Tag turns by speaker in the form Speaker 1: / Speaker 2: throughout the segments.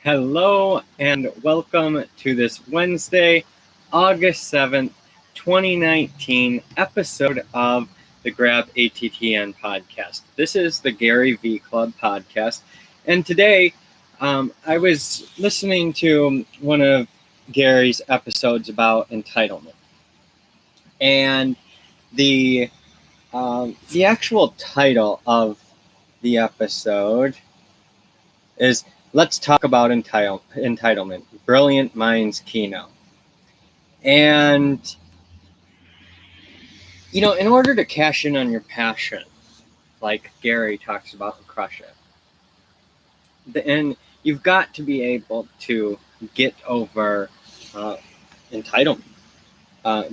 Speaker 1: Hello and welcome to this Wednesday, August 7th, 2019 episode of the Grab Attn podcast. This is the Gary V Club podcast. And today I was listening to one of Gary's episodes about entitlement. And the actual title of the episode is Let's Talk About Entitlement, Brilliant Minds Keynote. And, in order to cash in on your passion, like Gary talks about in Crush It, and you've got to be able to get over entitlement.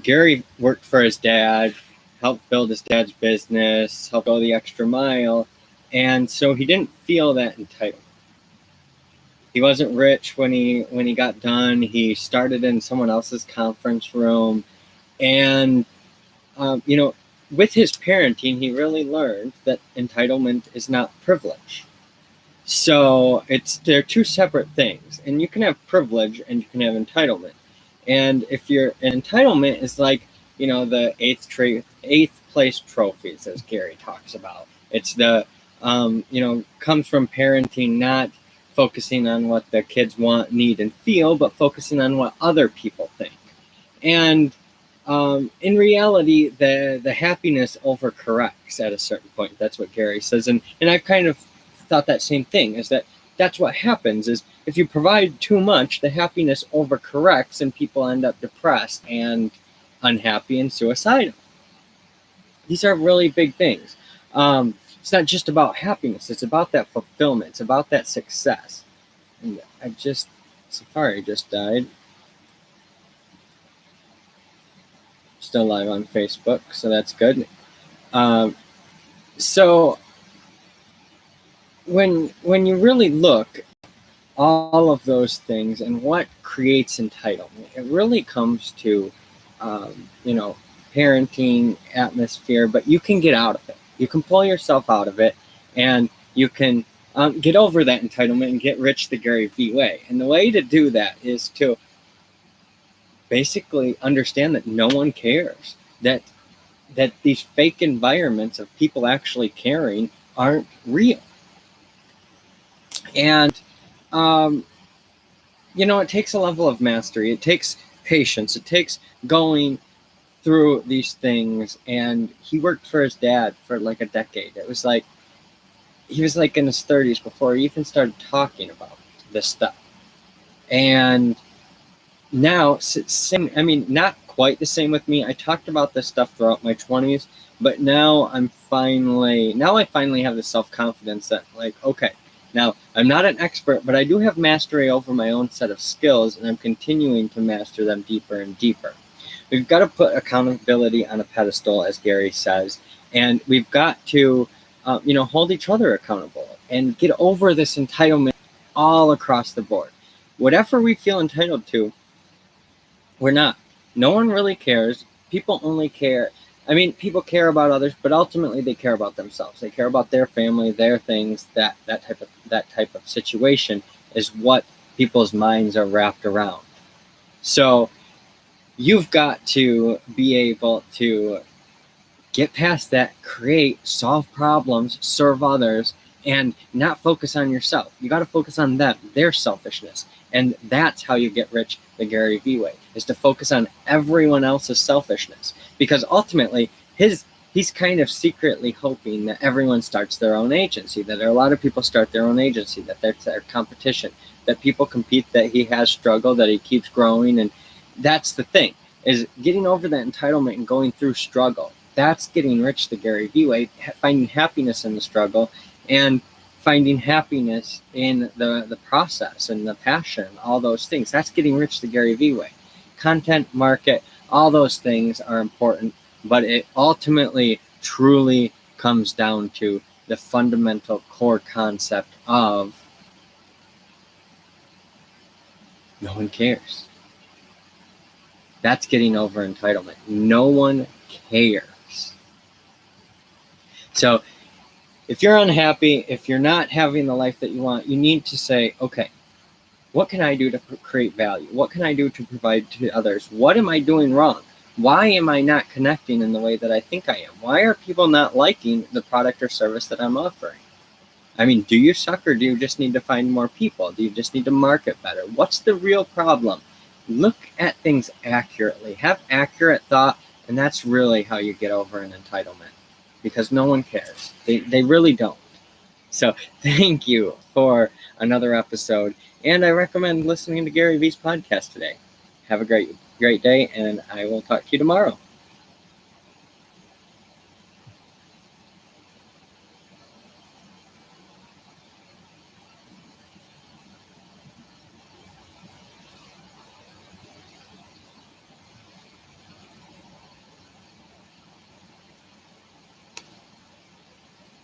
Speaker 1: Gary worked for his dad, helped build his dad's business, helped go the extra mile, and so he didn't feel that entitlement. He wasn't rich when he got done. He started in someone else's conference room, and with his parenting, he really learned that entitlement is not privilege. So they're two separate things, and you can have privilege and you can have entitlement. And if your entitlement is like the eighth place trophies, as Gary talks about, it's the comes from parenting, not focusing on what the kids want, need, and feel, but focusing on what other people think. And in reality, the happiness overcorrects at a certain point. That's what Gary says. And I've kind of thought that same thing, is that's what happens, is if you provide too much, the happiness overcorrects and people end up depressed and unhappy and suicidal. These are really big things. It's not just about happiness. It's about that fulfillment. It's about that success. And Safari just died. Still live on Facebook, so that's good. So when you really look at all of those things and what creates entitlement, it really comes to parenting, atmosphere, but you can get out of it. You can pull yourself out of it, and you can get over that entitlement and get rich the Gary V way. And the way to do that is to basically understand that no one cares, that these fake environments of people actually caring aren't real. And it takes a level of mastery. It takes patience. It takes going through these things. And he worked for his dad for like a decade. It was like he was like in his 30s before he even started talking about this stuff. And now, not quite the same with me. I talked about this stuff throughout my 20s, but now I finally have the self-confidence that, like, okay, now I'm not an expert, but I do have mastery over my own set of skills, and I'm continuing to master them deeper and deeper. We've got to put accountability on a pedestal, as Gary says, and we've got to, hold each other accountable and get over this entitlement all across the board. Whatever we feel entitled to, we're not. No one really cares. People only care. People care about others, but ultimately they care about themselves. They care about their family, their things. That type of situation is what people's minds are wrapped around. So you've got to be able to get past that, create, solve problems, serve others, and not focus on yourself. You got to focus on them, their selfishness. And that's how you get rich the Gary V way, is to focus on everyone else's selfishness. Because ultimately, he's kind of secretly hoping that everyone starts their own agency, that a lot of people start their own agency, that there's their competition, that people compete, that he has struggled, that he keeps growing. And that's the thing, is getting over that entitlement and going through struggle. That's getting rich the Gary V way, finding happiness in the struggle and finding happiness in the process and the passion, all those things. That's getting rich the Gary V way. Content, market, all those things are important, but it ultimately truly comes down to the fundamental core concept of no one cares. That's getting over entitlement. No one cares. So if you're unhappy, if you're not having the life that you want, you need to say, okay, What can I do to create value? What can I do to provide to others? What am I doing wrong? Why am I not connecting in the way that I think I am? Why are people not liking the product or service that I'm offering? I mean, do you suck, or do you just need to find more people? Do you just need to market better? What's the real problem? Look at things accurately. Have accurate thought, and that's really how you get over an entitlement, because no one cares. They really don't. So thank you for another episode, and I recommend listening to Gary Vee's podcast today. Have a great day, and I will talk to you tomorrow.